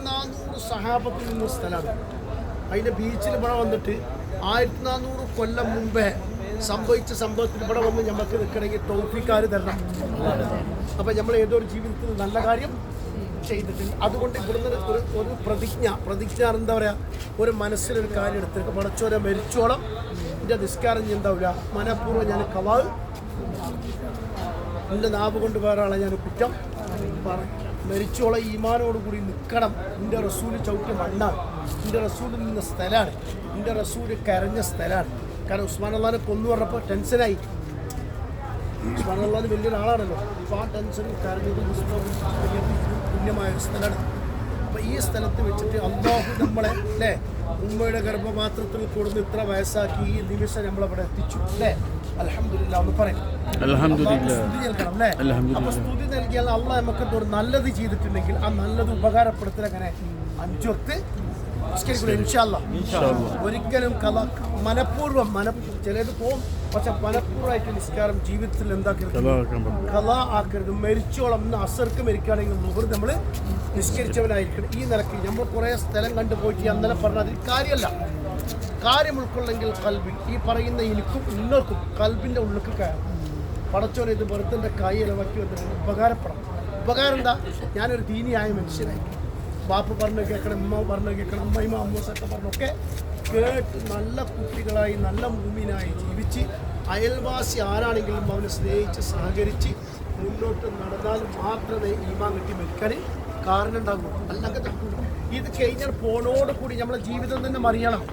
1400 സഹാബത്തിൽ നിന്ന സ്ഥലമാണ്. അതിൻ്റെ ബീച്ചിൽ ഇവിടെ വന്നിട്ട് 1400 കൊല്ലം മുമ്പേ സംഭവിച്ച സംഭവത്തിൽ ഇവിടെ വന്ന് നമുക്ക് നിൽക്കണമെങ്കിൽ തൗഫീഖാർ തരണം. അപ്പം നമ്മൾ ഏതോ ഒരു ജീവിതത്തിൽ നല്ല കാര്യം ചെയ്തിട്ടുണ്ട്. അതുകൊണ്ട് ഇവിടുന്ന് ഒരു പ്രതിജ്ഞ എന്താ പറയുക, ഒരു മനസ്സിലൊരു കാര്യം എടുത്തിട്ട് പടച്ചോനെ മരിച്ചോളം എൻ്റെ നിസ്കാരം എന്താവില്ല, മനഃപൂർവ്വം ഞാൻ കവാൽ എൻ്റെ നാവ് കൊണ്ട് വേറെ ആളെ ഞാൻ കുറ്റം മരിച്ചോളം ഈമാനോടുകൂടി നിൽക്കണം. എൻ്റെ റസൂല് ചവിട്ടി മണ്ണാണ്, എൻ്റെ റസൂല് നിന്ന സ്ഥലമാണ്, എൻ്റെ റസൂല് കരഞ്ഞ സ്ഥലമാണ്. കാരണം ഉസ്മാൻ അള്ളാനെ കൊന്നു പറഞ്ഞപ്പോൾ ടെൻഷനായി. ഉസ്മാൻ അള്ളാന് വലിയൊരാളാണല്ലോ. അപ്പോൾ ആ ടെൻഷനും കരഞ്ഞതും പുണ്യമായ ഒരു സ്ഥലമാണ്. അപ്പോൾ ഈ സ്ഥലത്ത് വെച്ചിട്ട് അല്ലാഹു നമ്മളെ അല്ലേ ഉമ്മയുടെ ഗർഭപാത്രത്തിൽ കൊടുന്ന് ഇത്ര വയസ്സാക്കി ഈ നിമിഷം നമ്മളവിടെ എത്തിച്ചു അല്ലേ. അൽഹംദുലില്ലാ ഒന്ന് പറയും. സ്തുതി നൽകണം അല്ലേ. അപ്പോൾ സ്തുതി നൽകിയാൽ അള്ളാഹ് നമുക്ക് ഒരു നല്ലത് ചെയ്തിട്ടുണ്ടെങ്കിൽ ആ നല്ലത് ഉപകാരപ്പെടുത്തൽ അങ്ങനെ 5 വക്ത് ഒരിക്കലും മനഃപൂർവ്വം ചിലത് പോവും, പക്ഷെ മനഃപൂർവ്വമായിട്ട് നിസ്കാരം ജീവിതത്തിൽ എന്താക്കരുത്, കല ആക്കരുത്. മരിച്ചോളം അസർക്ക് മരിക്കുകയാണെങ്കിൽ മുഹർ നമ്മൾ നിസ്കരിച്ചവനായിരിക്കണം. ഈ നിലയ്ക്ക് നമ്മൾ കുറേ സ്ഥലം കണ്ടു പോയിട്ട് അന്നലെ പറഞ്ഞാൽ അതിൽ കാര്യമല്ല. കാര്യം ഉൾക്കൊള്ളെങ്കിൽ കൽബിൽ ഈ പറയുന്ന എനിക്കും നിങ്ങൾക്കും കൽബിൻ്റെ ഉള്ളിലേക്ക് കയറും. പടച്ചോനെ ഇത് വെറുതെ കൈ ഇലവാക്കി വന്നിട്ട് ഉപകാരപ്പെടണം. ഉപകാരം എന്താ, ഞാനൊരു ദീനിയായ മനുഷ്യനായിരിക്കും. ബാപ്പ് പറഞ്ഞു കേൾക്കണം, ഉമ്മ പറഞ്ഞു കേൾക്കണം, അമ്മയും അമ്മൂസൊക്കെ പറഞ്ഞൊക്കെ കേട്ട് നല്ല കുട്ടികളായി നല്ല ഭൂമിനായി ജീവിച്ച് അയൽവാസി ആരാണെങ്കിലും അവനെ സ്നേഹിച്ച് സഹകരിച്ച് മുന്നോട്ട് നടന്നാൽ മാത്രമേ ഈമാൻ കിട്ടി മരിക്കാൻ കാരണം ഉണ്ടാകുള്ളൂ. അല്ലെങ്കിൽ ഇത് കഴിഞ്ഞാൽ പോണോടുകൂടി നമ്മളെ ജീവിതം തന്നെ മറിയണം.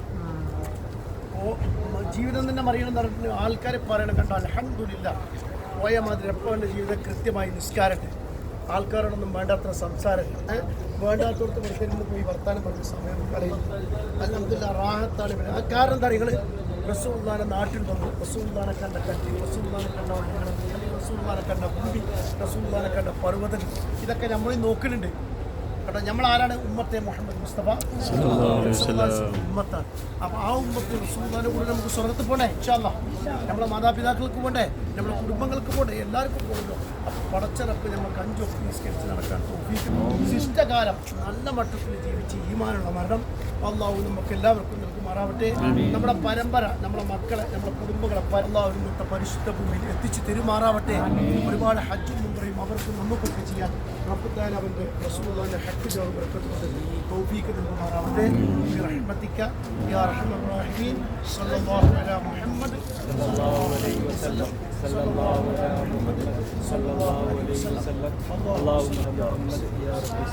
ജീവിതം തന്നെ മറിയണം എന്ന് പറഞ്ഞിട്ട് ആൾക്കാർ പറയണം കണ്ടോ അൽഹംദുലില്ലാ പോയ മാതിരി എപ്പോൾ എൻ്റെ ജീവിതം കൃത്യമായി നിസ്കാരമുണ്ട്. ആൾക്കാരോടൊന്നും വേണ്ടാത്ര സംസാരം വേണ്ടാത്തടത്ത് വെറുതെ പോയി വർത്താനം പറഞ്ഞ സമയം കളയും. അൽഹംദുലില്ലാ റാഹത്താണ് ഇവർ. ആ കാരണം എന്താ, നിങ്ങൾ റസൂലുള്ളാഹിനെ നാട്ടിൽ വന്നു, റസൂലുള്ളാഹിനെ കണ്ട കട്ടി, റസൂലുള്ളാഹിനെ കണ്ട വഴികൾ, റസൂലുള്ളാഹിനെ കണ്ട ഭൂമി, റസൂലുള്ളാഹിനെ കണ്ട പർവ്വതം, ഇതൊക്കെ നമ്മൾ നോക്കുന്നുണ്ട്. കേട്ടോ, നമ്മളാരാണ്? ഉമ്മത്തെ മുഹമ്മദ് മുസ്തഫ ഉമ്മത്താണ്. അപ്പോൾ ആ ഉമ്മത്തെ റസൂലുള്ളാഹിനെ കൂടെ നമുക്ക് സ്വർഗ്ഗത്തിൽ പോകണ്ടേ? ഇൻഷാ അല്ലാഹ് നമ്മളെ മാതാപിതാക്കൾക്ക് പോകണ്ടേ, നമ്മുടെ കുടുംബങ്ങൾക്ക് പോകണ്ടേ, എല്ലാവർക്കും പോകുമല്ലോ. അപ്പോൾ പടച്ചറപ്പ് നമുക്ക് 5 വക്ത് നിസ്കരിച്ച് നടക്കാൻ ശിഷ്ടകാലം നല്ല മട്ടത്തിൽ ജീവിച്ച് ഈമാനുള്ള മരണം അല്ലാഹു നമുക്ക് എല്ലാവർക്കും നൽകുമാറാവട്ടെ. നമ്മുടെ പരമ്പര, നമ്മുടെ മക്കളെ, നമ്മുടെ കുടുംബങ്ങളെ അല്ലാഹു ഇന്നത്തെ പരിശുദ്ധ ഭൂമിയിൽ എത്തിച്ച് തെരുമാറാവട്ടെ. ഒരുപാട് ഹജ്ജും ഉംറയും അവർക്ക് നമുക്കൊക്കെ ചെയ്യാൻ റബ്ബ് തആല അവൻ്റെ റസൂലുള്ളാഹിന്റെ ഹജ്ജ് തൗഫീഖ് നൽകുമാറാവട്ടെ. ബിറഹ്മതിക യാ അർഹമർ റഹീമീൻ. സല്ലല്ലാഹു അലാ മുഹമ്മദ് സല്ലല്ലാഹു അലൈഹി വസല്ലം. സല്ലല്ലാഹു അലാ മുഹമ്മദ് സല്ലല്ലാഹു അലൈഹി വസല്ലം. അല്ലാഹുമ്മ യാ റബ്ബി യാ റബ്ബി.